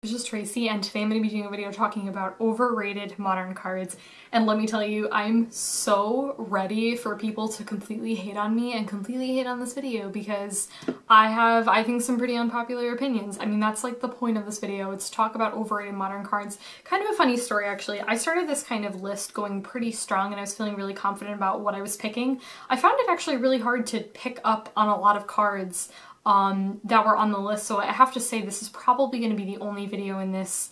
This is Tracy, and today I'm going to be doing a video talking about overrated modern cards. And let me tell you, I'm so ready for people to completely hate on me and completely hate on this video because I think, some pretty unpopular opinions. I mean, that's like the point of this video. It's to talk about overrated modern cards. Kind of a funny story, actually. I started this kind of list going pretty strong and I was feeling really confident about what I was picking. I found it actually really hard to pick up on a lot of cards that were on the list, so I have to say this is probably going to be the only video in this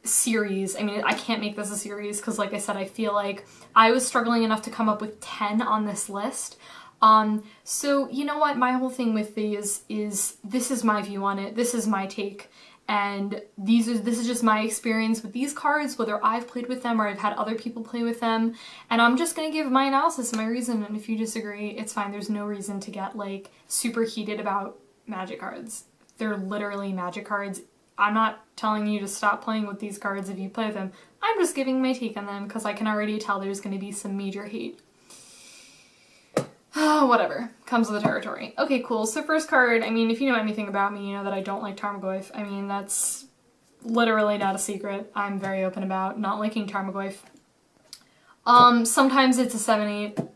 series. I mean, I can't make this a series because, like I said, I feel like I was struggling enough to come up with 10 on this list. So you know what, my whole thing with these is this is my view on it, this is my take, and this is just my experience with these cards, whether I've played with them or I've had other people play with them, and I'm just gonna give my analysis and my reason, and if you disagree, it's fine. There's no reason to get like super heated about magic cards. They're literally magic cards. I'm not telling you to stop playing with these cards if you play them. I'm just giving my take on them because I can already tell there's gonna be some major hate. Whatever, comes with the territory. Okay, cool. So first card, I mean, if you know anything about me, you know that I don't like Tarmogoyf. I mean, that's literally not a secret. I'm very open about not liking Tarmogoyf. Sometimes it's a 7-8,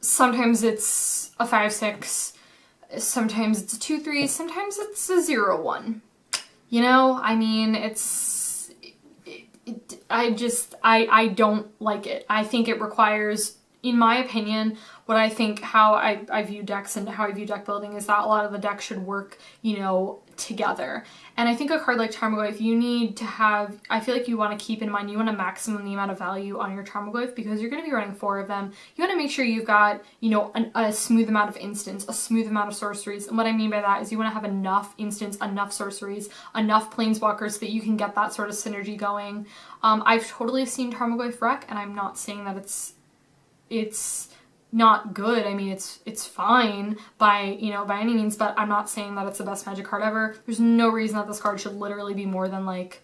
sometimes it's a 5-6, sometimes it's a 2-3, sometimes it's a 0-1. You know, I mean, I don't like it. I think it requires, in my opinion, what I think, how I view decks and how I view deck building is that a lot of the decks should work, you know, together. And I think a card like Tarmogoyf, you need to have, I feel like you want to keep in mind, you want to maximum the amount of value on your Tarmogoyf because you're going to be running 4 of them. You want to make sure you've got, you know, a smooth amount of instants, a smooth amount of sorceries. And what I mean by that is you want to have enough instants, enough sorceries, enough planeswalkers so that you can get that sort of synergy going. I've totally seen Tarmogoyf wreck, and I'm not saying that it's not good. I mean, it's fine by any means, but I'm not saying that it's the best magic card ever. There's no reason that this card should literally be more than like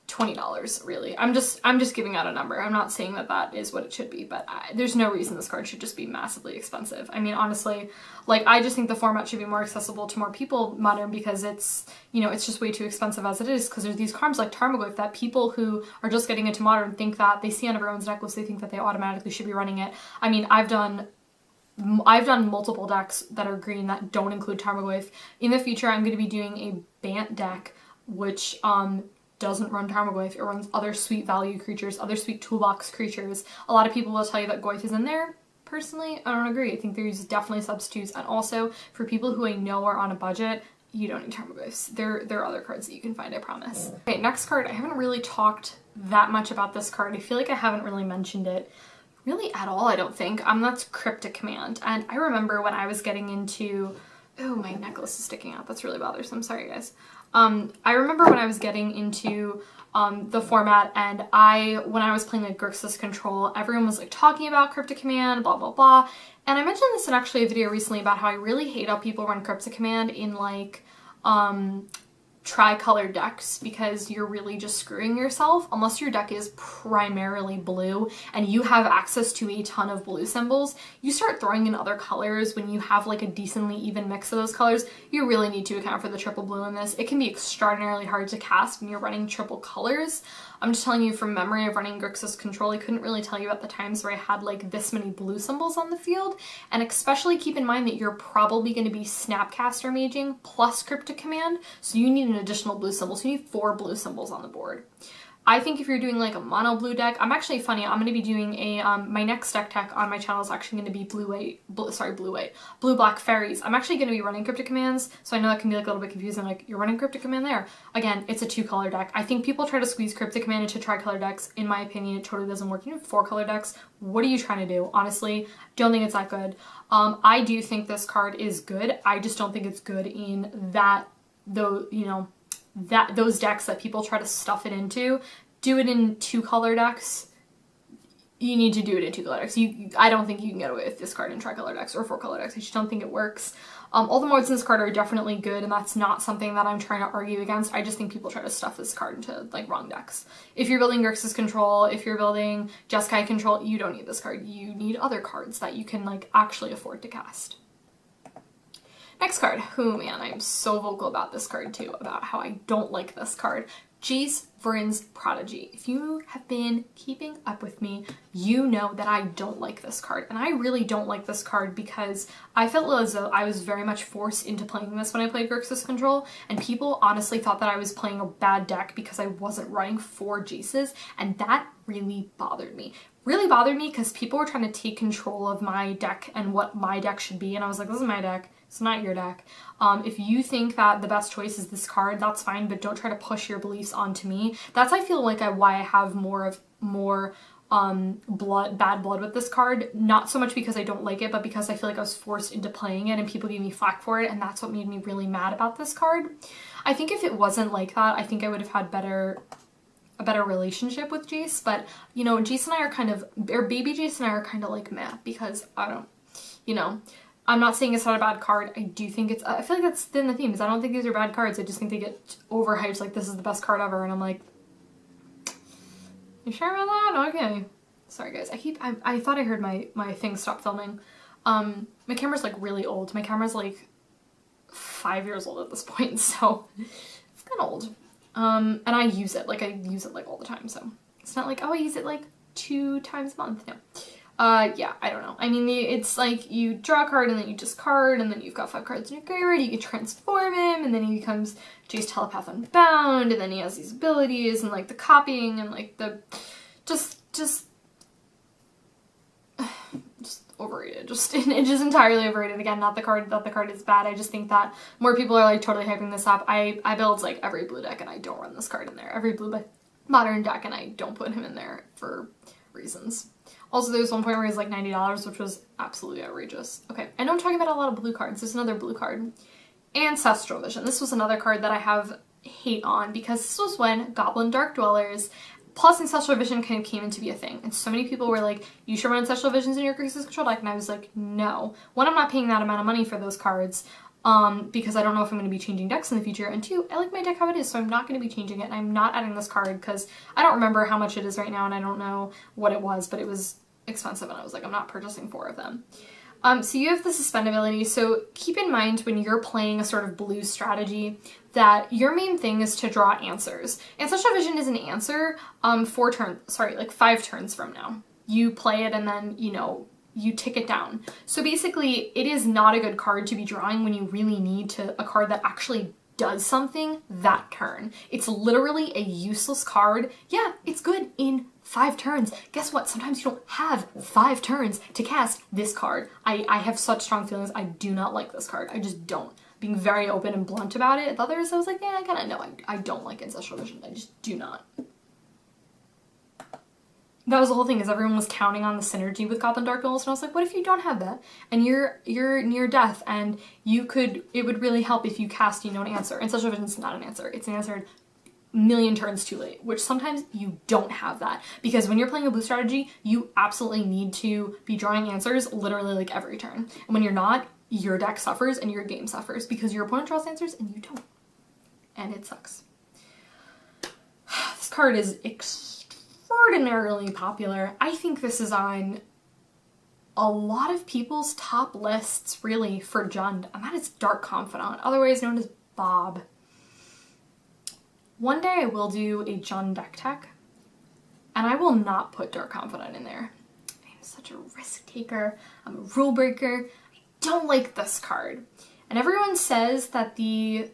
$20, really. I'm just giving out a number. I'm not saying that that is what it should be, but there's no reason this card should just be massively expensive. I mean, honestly, like, I just think the format should be more accessible to more people modern because it's, you know, it's just way too expensive as it is, because there's these cards like Tarmogoyf that people who are just getting into modern think that they see on everyone's deck list, they think that they automatically should be running it. I mean, I've done multiple decks that are green that don't include Tarmogoyf. In the future, I'm going to be doing a Bant deck, which doesn't run Tarmogoyf. It runs other sweet value creatures, other sweet toolbox creatures. A lot of people will tell you that Goyf is in there. Personally, I don't agree. I think there's definitely substitutes, and also for people who I know are on a budget, you don't need Tarmogoyfs. There are other cards that you can find, I promise. Okay, next card. I haven't really talked that much about this card. I feel like I haven't really mentioned it really at all, I don't think. That's Cryptic Command. And I remember when I was getting into, oh, my necklace is sticking out. That's really bothersome. Sorry, guys. I remember when I was getting into the format, and when I was playing like Grixis Control, everyone was like talking about Cryptic Command, blah blah blah. And I mentioned this in actually a video recently about how I really hate how people run Cryptic Command in like tri-colored decks, because you're really just screwing yourself unless your deck is primarily blue and you have access to a ton of blue symbols. You start throwing in other colors when you have like a decently even mix of those colors. You really need to account for the triple blue in this. It can be extraordinarily hard to cast when you're running triple colors. I'm just telling you from memory of running Grixis Control, I couldn't really tell you at the times where I had like this many blue symbols on the field, and especially keep in mind that you're probably going to be Snapcaster maging plus Cryptic Command, so you need an additional blue symbol, so you need 4 blue symbols on the board. I think if you're doing like a mono blue deck, I'm going to be doing a, my next deck tech on my channel is actually going to be blue black fairies. I'm actually going to be running Cryptic Commands, so I know that can be like a little bit confusing, like you're running Cryptic Command there. Again, it's a 2-color deck. I think people try to squeeze Cryptic Command into tri-color decks. In my opinion, it totally doesn't work. You have 4-color decks. What are you trying to do? Honestly, don't think it's that good. I do think this card is good. I just don't think it's good in that, though, you know, those decks that people try to stuff it into. Do it in 2-color decks. You need to do it in 2-color decks. I don't think you can get away with this card in tri-color decks or 4-color decks. I just don't think it works. All the modes in this card are definitely good, and that's not something that I'm trying to argue against. I just think people try to stuff this card into like wrong decks. If you're building Grixis Control, if you're building Jeskai Control, you don't need this card. You need other cards that you can like actually afford to cast. Next card. Oh man, I'm so vocal about this card too, about how I don't like this card. Jace, Vryn's Prodigy. If you have been keeping up with me, you know that I don't like this card. And I really don't like this card because I felt as though I was very much forced into playing this when I played Grixis Control, and people honestly thought that I was playing a bad deck because I wasn't running 4 Jaces, and that really bothered me. Really bothered me because people were trying to take control of my deck and what my deck should be, and I was like, this is my deck. It's not your deck. If you think that the best choice is this card, that's fine, but don't try to push your beliefs onto me. That's, I feel like, why I have more bad blood with this card. Not so much because I don't like it, but because I feel like I was forced into playing it and people gave me flack for it, and that's what made me really mad about this card. I think if it wasn't like that, I think I would have had a better relationship with Jace, but, you know, Jace and I are kind of, or baby Jace and I are kind of like meh, because I don't, you know, I'm not saying it's not a bad card. I do think it's, I feel like that's been the theme, is I don't think these are bad cards. I just think they get overhyped, like this is the best card ever, and I'm like, you sure about that? Okay. Sorry guys, I thought I heard my thing stop filming. My camera's like really old. My camera's like 5 years old at this point, so it's kind of old. And I use it like all the time, so it's not like, oh, I use it like 2 times a month. No. Yeah, I don't know. I mean, it's like you draw a card and then you discard, and then you've got 5 cards in your graveyard, you can transform him, and then he becomes Jace Telepath Unbound, and then he has these abilities, and like the copying, and like the, just overrated. Just entirely overrated. Again, not the card is bad. I just think that more people are like totally hyping this up. I build like every blue deck and I don't run this card in there. Every blue modern deck, and I don't put him in there for reasons. Also, there was one point where he was like $90, which was absolutely outrageous. Okay, I know I'm talking about a lot of blue cards. There's another blue card. Ancestral Vision. This was another card that I have hate on because this was when Goblin Dark Dwellers plus Ancestral Vision kind of came into be a thing. And so many people were like, you should run Ancestral Visions in your Grixis Control deck. And I was like, no. One, I'm not paying that amount of money for those cards because I don't know if I'm going to be changing decks in the future. And 2, I like my deck how it is, so I'm not going to be changing it. And I'm not adding this card because I don't remember how much it is right now, and I don't know what it was, but it was expensive, and I was like, I'm not purchasing 4 of them. So you have the suspend ability, so keep in mind when you're playing a sort of blue strategy that your main thing is to draw answers. Ancestral Vision is an answer 5 turns from now. You play it and then, you know, you tick it down. So basically, it is not a good card to be drawing when you really need a card that actually does something that turn. It's literally a useless card. Yeah, it's good in 5 turns. Guess what? Sometimes you don't have 5 turns to cast this card. I have such strong feelings. I do not like this card. I just don't. Being very open and blunt about it. The others, I was like, yeah, I kind of know. I don't like Ancestral Vision. I just do not. That was the whole thing, is everyone was counting on the synergy with Goblin Dark Dwellers, and I was like, what if you don't have that? And you're near death, and it would really help if you cast, you know, an answer. Ancestral Vision is not an answer. It's an answer a million turns too late, which sometimes you don't have that. Because when you're playing a blue strategy, you absolutely need to be drawing answers literally like every turn. And when you're not, your deck suffers and your game suffers because your opponent draws answers and you don't. And it sucks. This card is extraordinarily popular. I think this is on a lot of people's top lists, really, for Jund, and that is Dark Confidant, otherwise known as Bob. One day I will do a Jund deck tech, and I will not put Dark Confidant in there. I'm such a risk taker. I'm a rule breaker. I don't like this card. And everyone says that the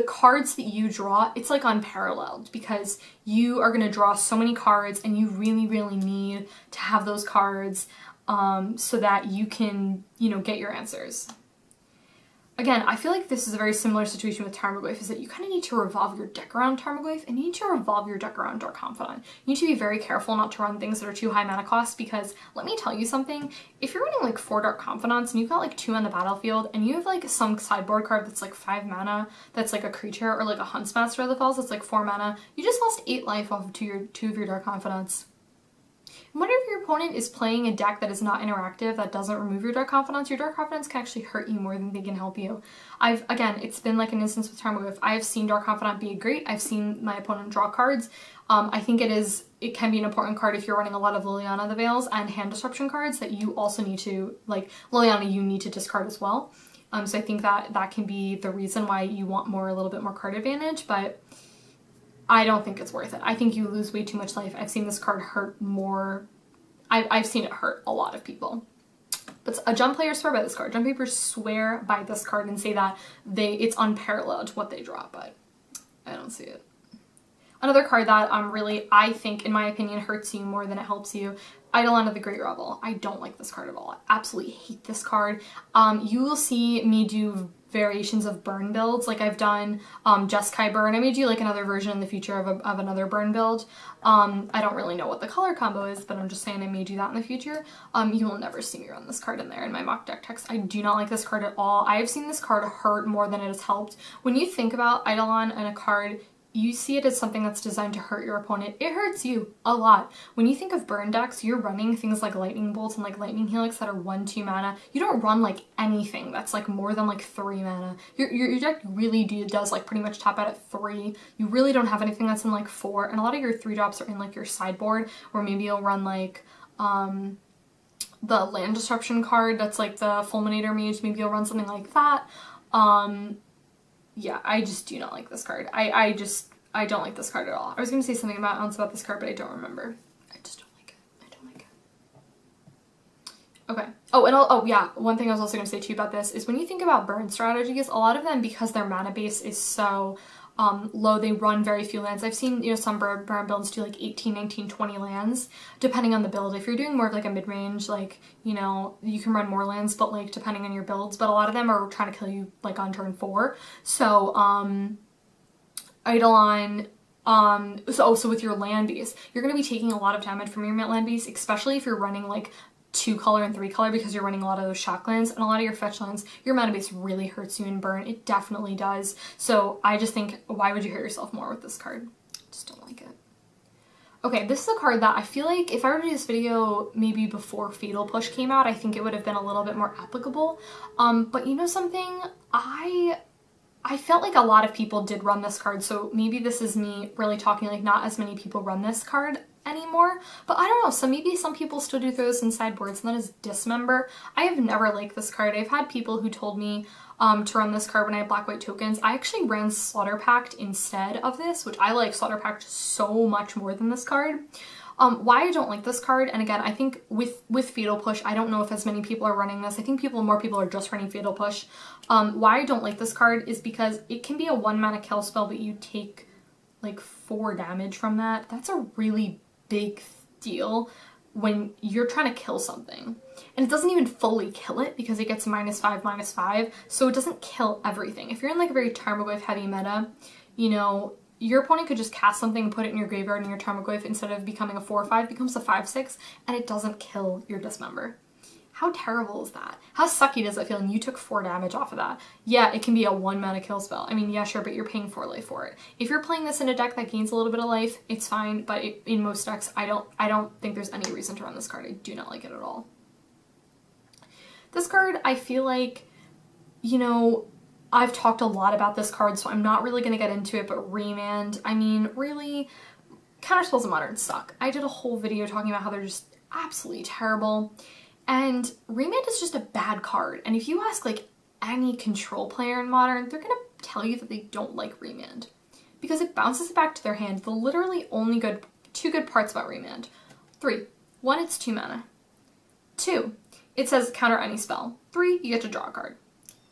cards that you draw, it's like unparalleled because you are going to draw so many cards and you really, really need to have those cards so that you can, you know, get your answers. Again, I feel like this is a very similar situation with Tarmogoyf, is that you kind of need to revolve your deck around Tarmogoyf and you need to revolve your deck around Dark Confidant. You need to be very careful not to run things that are too high mana cost, because let me tell you something, if you're running like 4 Dark Confidants and you've got like 2 on the battlefield and you have like some sideboard card that's like 5 mana, that's like a creature, or like a Huntsmaster of the Fells that's like 4 mana, you just lost 8 life off of 2 of your Dark Confidants. Whenever your opponent is playing a deck that is not interactive, that doesn't remove your Dark Confidants, your Dark Confidants can actually hurt you more than they can help you. Again, it's been like an instance with Tarmogoyf. I have seen Dark Confidant be great. I've seen my opponent draw cards. I think it can be an important card if you're running a lot of Liliana the Veils and hand disruption cards that you also need to, like Liliana, you need to discard as well. So I think that can be the reason why you want a little bit more card advantage, but I don't think it's worth it. I think you lose way too much life. I've seen this card hurt more. I've seen it hurt a lot of people. But jump players swear by this card. Jump players swear by this card and say that it's unparalleled what they draw, but I don't see it. Another card that I think, in my opinion, hurts you more than it helps you, Eidolon of the Great Revel. I don't like this card at all. I absolutely hate this card. You will see me do variations of burn builds, like I've done Jeskai burn. I may do like another version in the future of another burn build. I don't really know what the color combo is, but I'm just saying I may do that in the future. You will never see me run this card in there in my mock deck text. I do not like this card at all. I have seen this card hurt more than it has helped. When you think about Eidolon and a card, you see it as something that's designed to hurt your opponent. It hurts you a lot. When you think of burn decks, you're running things like lightning bolts and like lightning helix that are 1-2 mana. You don't run like anything that's like more than like 3 mana. Your deck really does like pretty much top out at 3. You really don't have anything that's in like 4, and a lot of your 3 drops are in like your sideboard, or maybe you'll run like the land disruption card that's like the Fulminator Mage. Maybe you'll run something like that. Yeah, I just do not like this card. I don't like this card at all. I was going to say something else about this card, but I don't remember. I just don't like it. I don't like it. Okay. Oh, and yeah, one thing I was also going to say to you about this is when you think about burn strategies, a lot of them, because their mana base is so low, they run very few lands. I've seen, you know, some burn builds do like 18, 19, 20 lands, depending on the build. If you're doing more of like a mid-range, like, you know, you can run more lands, but like depending on your builds, but a lot of them are trying to kill you like on turn 4. So, Eidolon, so with your land base, you're going to be taking a lot of damage from your land base, especially if you're running like 2 color and 3 color, because you're running a lot of those shock lands and a lot of your fetch lands. Your mana base really hurts you in burn. It definitely does. So I just think, why would you hurt yourself more with this card? Just don't like it. Okay, this is a card that I feel like if I were to do this video maybe before Fatal Push came out, I think it would have been a little bit more applicable. But you know something? I felt like a lot of people did run this card, so maybe this is me really talking like not as many people run this card anymore, but I don't know, so maybe some people still do throw this in sideboards, and that is Dismember. I have never liked this card. I've had people who told me to run this card when I had black-white tokens. I actually ran Slaughter Pact instead of this, which I like Slaughter Pact so much more than this card. Why I don't like this card, and again, I think with Fatal Push, I don't know if as many people are running this. I think more people are just running Fatal Push. Why I don't like this card is because it can be a 1 mana kill spell, but you take like 4 damage from that. That's a really big deal when you're trying to kill something. And it doesn't even fully kill it because it gets -5/-5, so it doesn't kill everything. If you're in like a very Tarmogoyf heavy meta, you know, your opponent could just cast something and put it in your graveyard, and your Tarmogoyf, instead of becoming a 4/5, becomes a 5/6, and it doesn't kill your Dismember. How terrible is that? How sucky does it feel? And you took 4 damage off of that. Yeah, it can be a 1 mana kill spell. I mean, yeah, sure, but you're paying 4 life for it. If you're playing this in a deck that gains a little bit of life, it's fine, but in most decks, I don't think there's any reason to run this card. I do not like it at all. This card, I feel like, you know, I've talked a lot about this card, so I'm not really going to get into it, but Remand, I mean, really, counterspells in Modern suck. I did a whole video talking about how they're just absolutely terrible, and Remand is just a bad card, and if you ask, like, any control player in Modern, they're going to tell you that they don't like Remand, because it bounces it back to their hand. The literally only two good parts about Remand. 3. 1, it's 2 mana. 2, it says counter any spell. 3, you get to draw a card.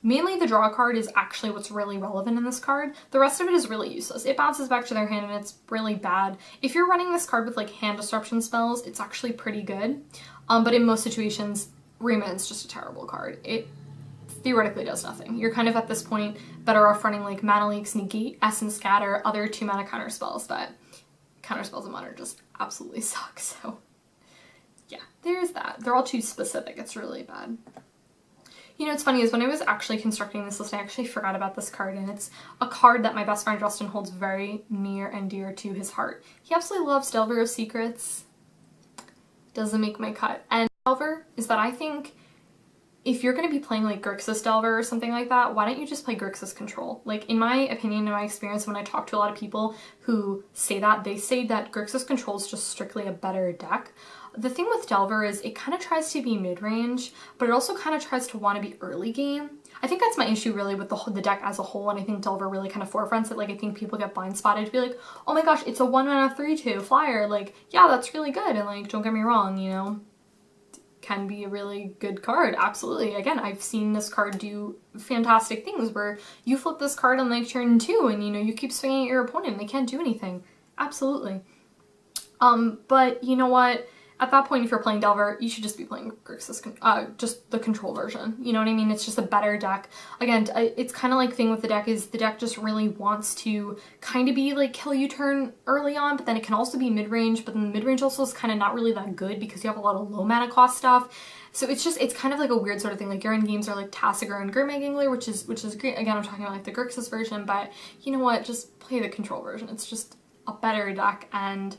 Mainly the draw card is actually what's really relevant in this card. The rest of it is really useless. It bounces back to their hand and it's really bad. If you're running this card with like hand disruption spells, it's actually pretty good. But in most situations, Remand's just a terrible card. It theoretically does nothing. You're kind of at this point better off running like Mana Leaks, Negate, Essence Scatter, other 2 mana counter spells, but counter spells in Modern just absolutely suck, so yeah, there's that. They're all too specific. It's really bad. You know, what's funny is when I was actually constructing this list, I actually forgot about this card, and it's a card that my best friend Justin holds very near and dear to his heart. He absolutely loves Delvar Secrets. doesn't make my cut. And Delvar is that I think if you're going to be playing like Grixis Delvar or something like that, why don't you just play Grixis Control? Like, in my opinion, in my experience, when I talk to a lot of people who say that, they say that Grixis Control is just strictly a better deck. The thing with Delvar is it kind of tries to be mid-range, but it also kind of tries to want to be early game. I think that's my issue really with the deck as a whole, and I think Delvar really kind of forefronts it. Like, I think people get blind spotted to be like, oh my gosh, it's a 1-mana 3/2 flyer. Like, yeah, that's really good. And like, don't get me wrong, you know, can be a really good card. Absolutely. Again, I've seen this card do fantastic things where you flip this card on like turn 2 and, you know, you keep swinging at your opponent and they can't do anything. Absolutely. But you know what? At that point, if you're playing Delvar, you should just be playing Grixis, just the control version. You know what I mean? It's just a better deck. Again, it's kind of like thing with the deck is the deck just really wants to kind of be like kill you turn early on, but then it can also be mid-range, but then the mid-range also is kind of not really that good because you have a lot of low mana cost stuff. So it's kind of like a weird sort of thing. Like your end games are like Tasigur and Gurmag Angler, which is great. Again, I'm talking about like the Grixis version, but you know what? Just play the control version. It's just a better deck, and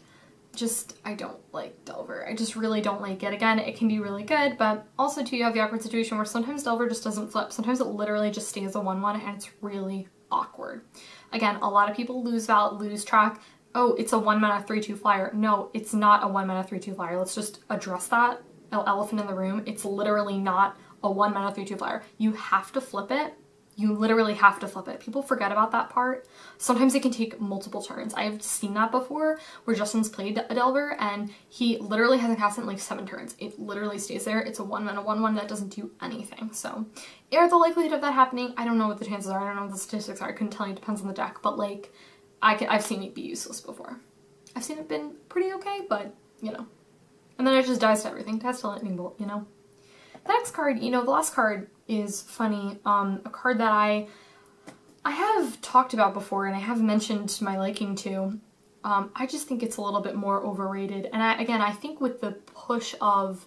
I don't like Delvar. I just really don't like it. Again, it can be really good, but also too, you have the awkward situation where sometimes Delvar just doesn't flip. Sometimes it literally just stays a 1/1 and it's really awkward. Again, a lot of people lose track. Oh, it's a 1-mana 3/2 flyer. No, it's not a 1-mana 3/2 flyer. Let's just address that elephant in the room. It's literally not a 1-mana 3/2 flyer. You have to flip it. You literally have to flip it. People forget about that part. Sometimes it can take multiple turns. I've seen that before where Justin's played a Delvar and he literally hasn't cast it in like 7 turns. It literally stays there. It's a 1-mana 1/1 that doesn't do anything. So, the likelihood of that happening, I don't know what the chances are. I don't know what the statistics are. I couldn't tell you. It depends on the deck. But like, I've seen it be useless before. I've seen it been pretty okay, but you know. And then it just dies to everything. Dies to lightning bolt, you know. The next card, you know, the last card is funny. A card that I have talked about before and I have mentioned my liking to. I just think it's a little bit more overrated. And I think with the push of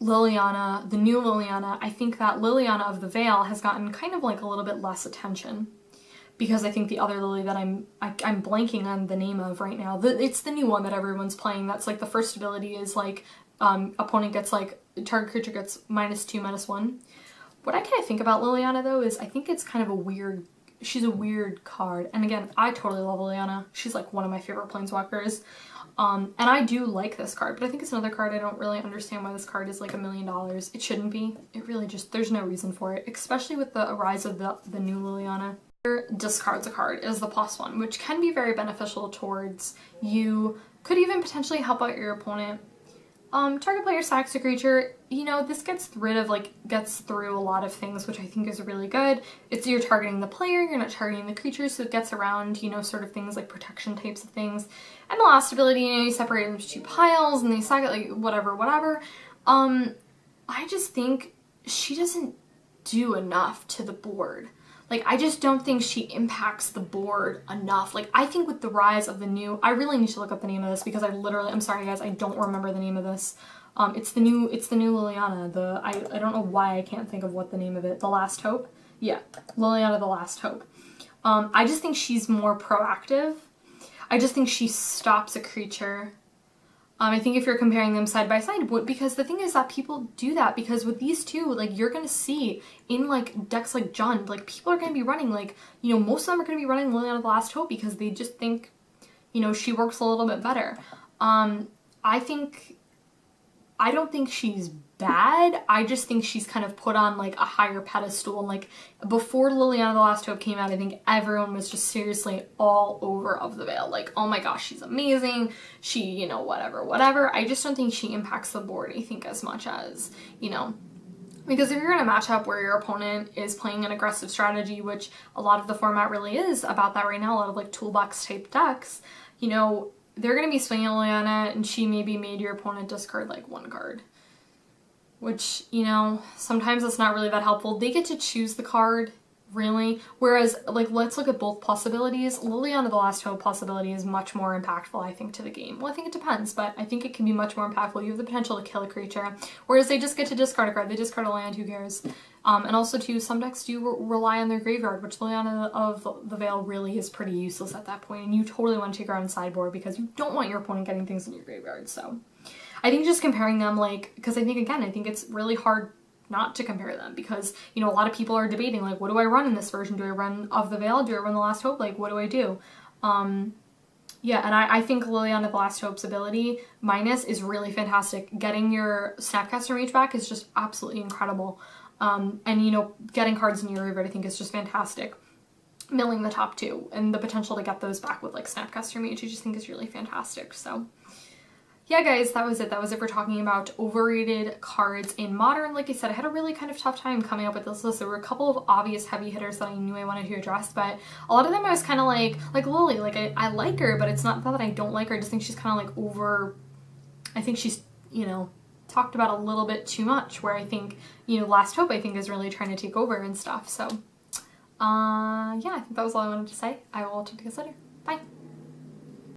Liliana, the new Liliana, I think that Liliana of the Veil has gotten kind of like a little bit less attention. Because I think the other Lily that I'm blanking on the name of right now, it's the new one that everyone's playing. That's like the first ability is like opponent gets like target creature gets -2/-1. What I kind of think about Liliana though is I think it's kind of a weird, she's a weird card. And again, I totally love Liliana. She's like one of my favorite planeswalkers. And I do like this card, but I think it's another card I don't really understand why this card is like $1 million. It shouldn't be. It really just, there's no reason for it, especially with the rise of the new Liliana. Discards a card is the +1, which can be very beneficial towards you. Could even potentially help out your opponent. Target player sacks a creature. You know, this gets through a lot of things, which I think is really good. It's you're targeting the player, you're not targeting the creature, so it gets around, you know, sort of things like protection types of things. And the last ability, you know, you separate them into 2 piles and they sack it, like whatever. I just think she doesn't do enough to the board. Like, I just don't think she impacts the board enough. Like, I think with the rise of the new, I really need to look up the name of this because I'm sorry guys, I don't remember the name of this. It's the new Liliana. I don't know why I can't think of what the name of it. The Last Hope? Yeah, Liliana the Last Hope. I just think she's more proactive. I just think she stops a creature. I think if you're comparing them side by side, because the thing is that people do that because with these two, like, you're gonna see in like decks like Jund, like people are gonna be running like, you know, most of them are gonna be running Liliana the Last Hope because they just think, you know, she works a little bit better. I don't think she's bad. I just think she's kind of put on like a higher pedestal. And like before Liliana the Last Hope came out, I think everyone was just seriously all over of the Veil. Like, oh my gosh, she's amazing. She, you know, whatever. I just don't think she impacts the board, I think, as much as, you know, because if you're in a matchup where your opponent is playing an aggressive strategy, which a lot of the format really is about that right now, a lot of like toolbox type decks, you know, they're going to be swinging Liliana and she maybe made your opponent discard like 1 card. Which, you know, sometimes it's not really that helpful. They get to choose the card, really. Whereas, like, let's look at both possibilities. Liliana the Last Hope possibility is much more impactful, I think, to the game. Well, I think it depends, but I think it can be much more impactful. You have the potential to kill a creature. Whereas they just get to discard a card. They discard a land, who cares? And also, too, some decks do rely on their graveyard, which Liliana of the Veil really is pretty useless at that point. And you totally want to take her on sideboard because you don't want your opponent getting things in your graveyard, so. I think just comparing them, like, because I think, again, I think it's really hard not to compare them because, you know, a lot of people are debating, like, what do I run in this version? Do I run Of the Veil? Do I run The Last Hope? Like, what do I do? Yeah, and I think Liliana The Last Hope's ability, minus, is really fantastic. Getting your Snapcaster Mage back is just absolutely incredible. And, you know, getting cards in your graveyard I think is just fantastic. Milling the top two, and the potential to get those back with, like, Snapcaster Mage, I just think is really fantastic. So yeah, guys, that was it. That was it for talking about overrated cards in Modern. Like I said, I had a really kind of tough time coming up with this list. There were a couple of obvious heavy hitters that I knew I wanted to address, but a lot of them I was kind of like Lily, like I like her, but it's not that I don't like her. I just think she's kind of like over, I think she's, you know, talked about a little bit too much, where I think, you know, Last Hope I think is really trying to take over and stuff. So yeah, I think that was all I wanted to say. I will talk to you guys later. Bye.